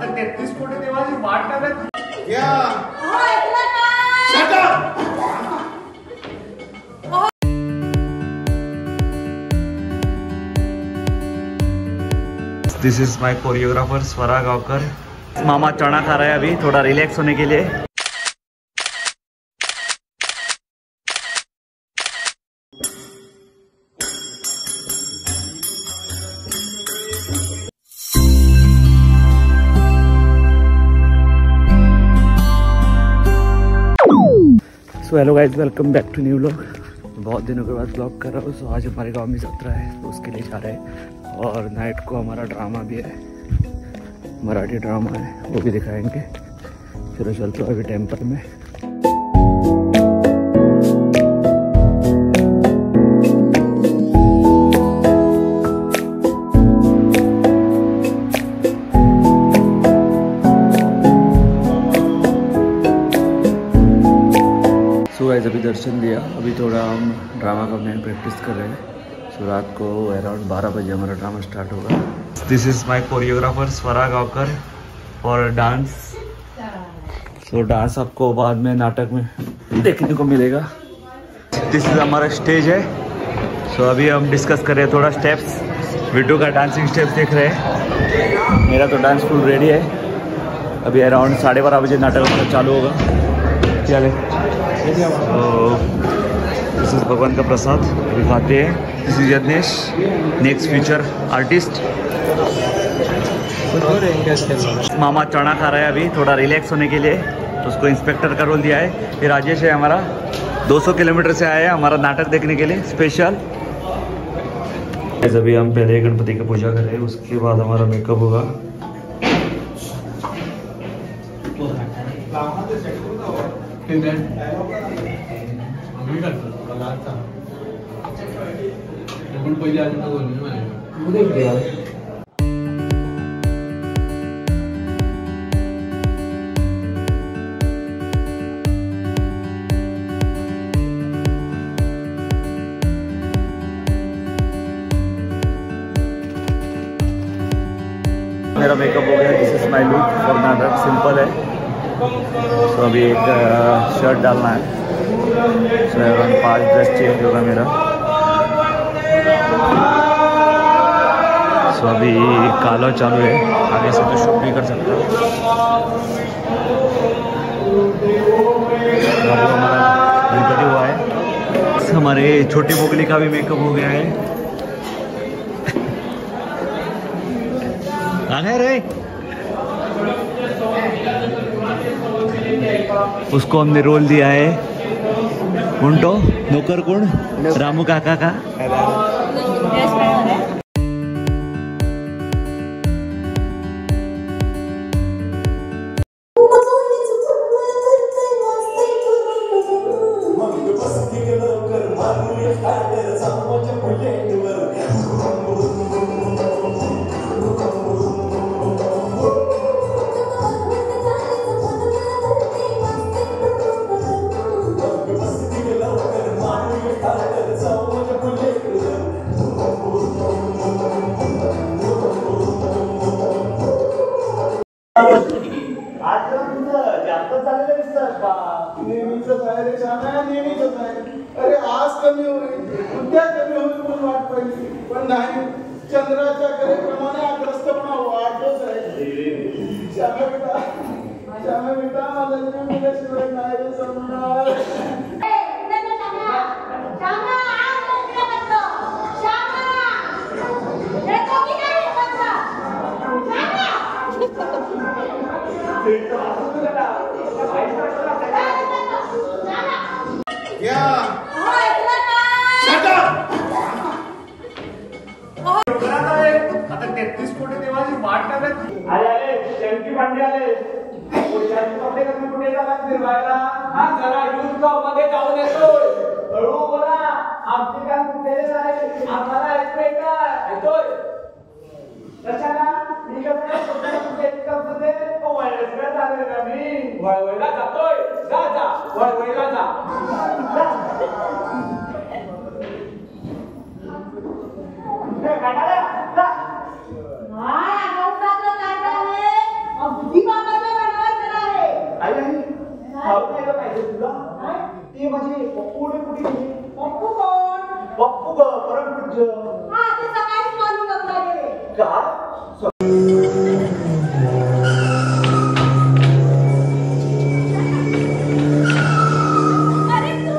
आता 33 कोटी देवाची वाट लागत या shut up. This is my choreographer Swara Gavkar. मामा चना खा रहा है अभी थोड़ा रिलैक्स होने के लिए. So hello guys, welcome back to new vlog. बहुत दिनों के बाद व्लॉग कर रहा हूँ. सो आज हमारे गांव में यात्रा है तो उसके लिए जा रहे हैं. और नाइट को हमारा ड्रामा भी है, मराठी ड्रामा है, वो भी दिखाएंगे. चलो चलते हो अभी टेम्पल में. अभी दर्शन दिया. अभी थोड़ा हम ड्रामा का मैन प्रैक्टिस कर रहे हैं. सो रात को अराउंड 12 बजे हमारा ड्रामा स्टार्ट होगा. This is my choreographer Swara Gavkar for dance. So dance आपको बाद में नाटक में देखने को मिलेगा. दिस इज हमारा स्टेज है. सो अभी हम डिस्कस कर रहे हैं थोड़ा स्टेप्स. वीडियो का डांसिंग स्टेप्स देख रहे हैं. मेरा तो डांस फुल रेडी है. अभी अराउंड 12:30 बजे नाटक हमारा चालू होगा. चले. दिस इज भगवान का प्रसाद अभी खाते हैं. This is Yagnesh, next future artist. मामा चना खा रहा है अभी थोड़ा रिलैक्स होने के लिए. उसको इंस्पेक्टर का रोल दिया है. ये राजेश है हमारा, 200 किलोमीटर से आया है हमारा नाटक देखने के लिए स्पेशल. अभी हम पहले गणपति की पूजा कर रहे हैं, उसके बाद हमारा मेकअप होगा. मेरा मेकअप हो गया. This is my look for नाटक. सिंपल है. तो अभी एक शर्ट डालना है. सो अराउंड 5 ड्रेस चेंज होगा मेरा. सो अभी कालो चालू है. आगे से तो शूट भी कर सकता हूँ. हमारा गणपति हुआ है. हमारे छोटी बोगली का भी मेकअप हो गया है. आगे रे. उसको हमने रोल दिया है उंटो नौकर कुण रामू काका का. अरे आज कमी होईल, उद्या कमी होईल म्हणून वाट पाहिली, पण नाही. चंद्राच्या कार्यक्रमाने आग्रस्तपणा वाढतोच आहे. श्यामा बेटा माझा जीव गेल्याशिवाय नाही रे समजणार. या शट अप. आता 33 कोटी देवाची वाट लागत. आले शेवटी भांडे आले. कपडे कसे कुठे जातात फिरवायला. हा जरा यूज मध्ये जाऊन येतोय. हळू बोला. आमचे काम कुठे आहे. आम्हाला ऐकतोय का. ऐकतोय कशाला. मी कसं वळवळला चालू ना. मी वळवळला जातोय. जा जा वळवळला जा. पप्पू ग परमपूज्य हा ते सकाळीच मारून गेले का अरे तू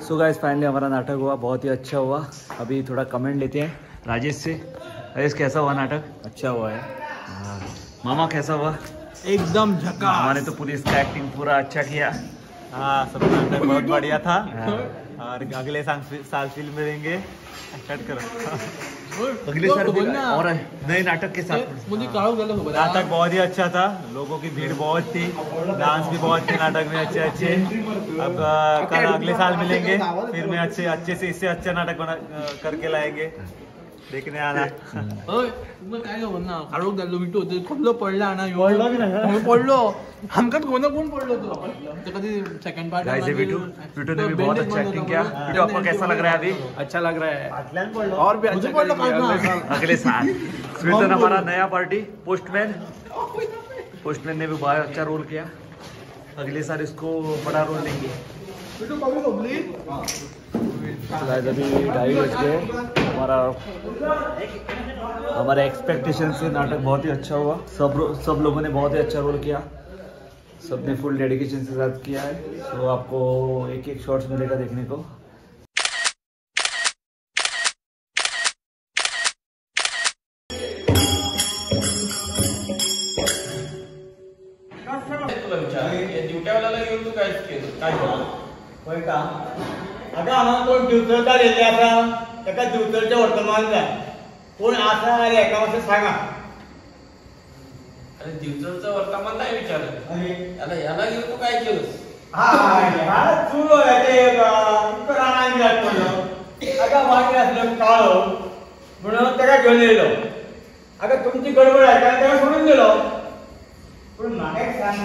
सो गाइस फाइनली हमारा नाटक हुआ, बहुत ही अच्छा हुआ। अभी थोड़ा कमेंट लेते हैं राजेश से। राजेश कैसा हुआ नाटक? अच्छा हुआ है। मामा कैसा हुआ? एकदम झकास। मामा ने तो पुलिस का एक्टिंग पूरा अच्छा किया। हाँ सब नाटक बहुत बढ़िया था। और अगले साल फिल्म में देंगे। कट करो अगले साल और नए नाटक के साथ। नाटक बहुत ही अच्छा था, लोगों की भीड़ बहुत थी, डांस भी बहुत थे नाटक में अच्छे अच्छे। अब कल अगले साल मिलेंगे, फिर में अच्छे से इससे अच्छा नाटक बना करके लाएंगे, देखने आना। काय ना काढूक झालो मी तो कसलो पडला ना पडलो हमकाच कोण पडलो तो कधी सेकंड पार्ट गाइस बिटू ने भी बहुत अच्छा एक्टिंग किया। बिटू आपको कैसा लग रहा है अभी? अच्छा लग रहा है और भी अच्छा करेंगे अगले साल। स्वीटन हमारा नया पार्टी पोस्टमैन ने भी बहुत अच्छा रोल किया। अगले साल इसको बड़ा रोल देंगे। अभी 2:30 बज गए। हमारा एक्सपेक्टेशन से नाटक बहुत ही अच्छा हुआ। सब लोगों ने बहुत ही अच्छा रोल किया, सबने फुल डेडिकेशन के साथ किया है। तो आपको एक एक शॉट्स मिलेगा देखने को। आता आम्हाला कोण दिवचलकार येते आता एका दिवचलच्या वर्तमान जाय कोण आसा अरे एका वर्ष सांगा। अरे दिवसाचं वर्तमान नाही विचारलं याला याला घेऊन तू काय केलंस? हा चुरो याचे राणा मिळत पडलं आता वाटे असलं काळ म्हणून त्याला घेऊन येलो। आता तुमची गडबड आहे कारण त्याला सोडून दिलो, पण मला एक सांग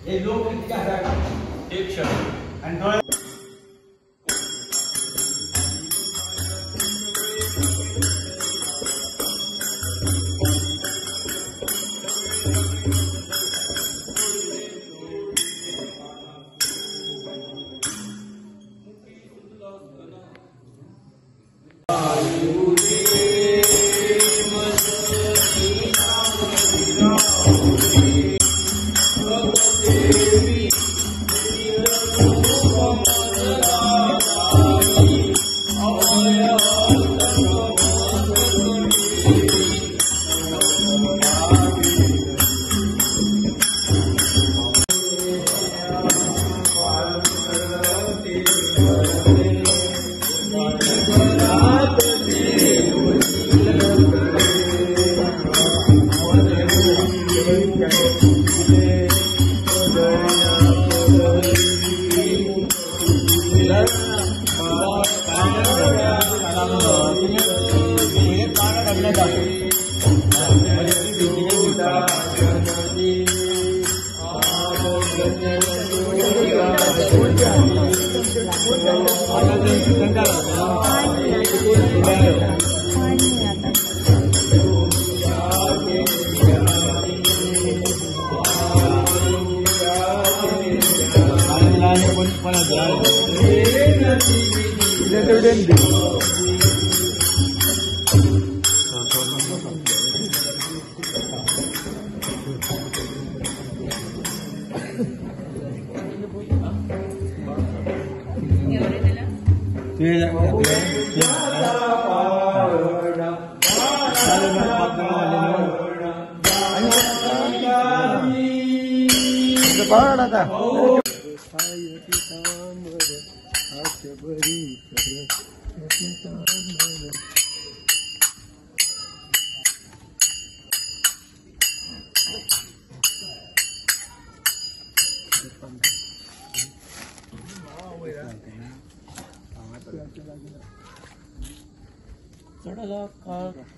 हे लोक किती असतात एक क्षण आणि थोडं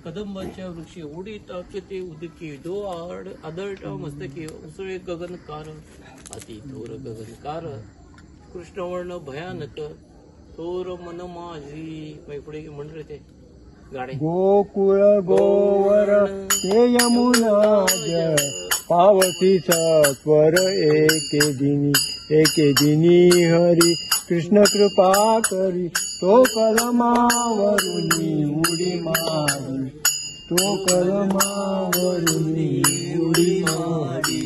कदंबाच्या वृक्षी उडीत ते उदकी दो आदळटा मस्तकी उसळे गगनकार अति थोर गगनकार कृष्ण वर्ण भयानक थोर मन माझी मग पुढे म्हण रे ते गाणे गोकुळ गोवर ते यमुना पावती सत्वर एके दिनी हरी कृष्ण कृपा करी तो कलमावरुनी उडी मारी तो कलमावरुनी उडी मारी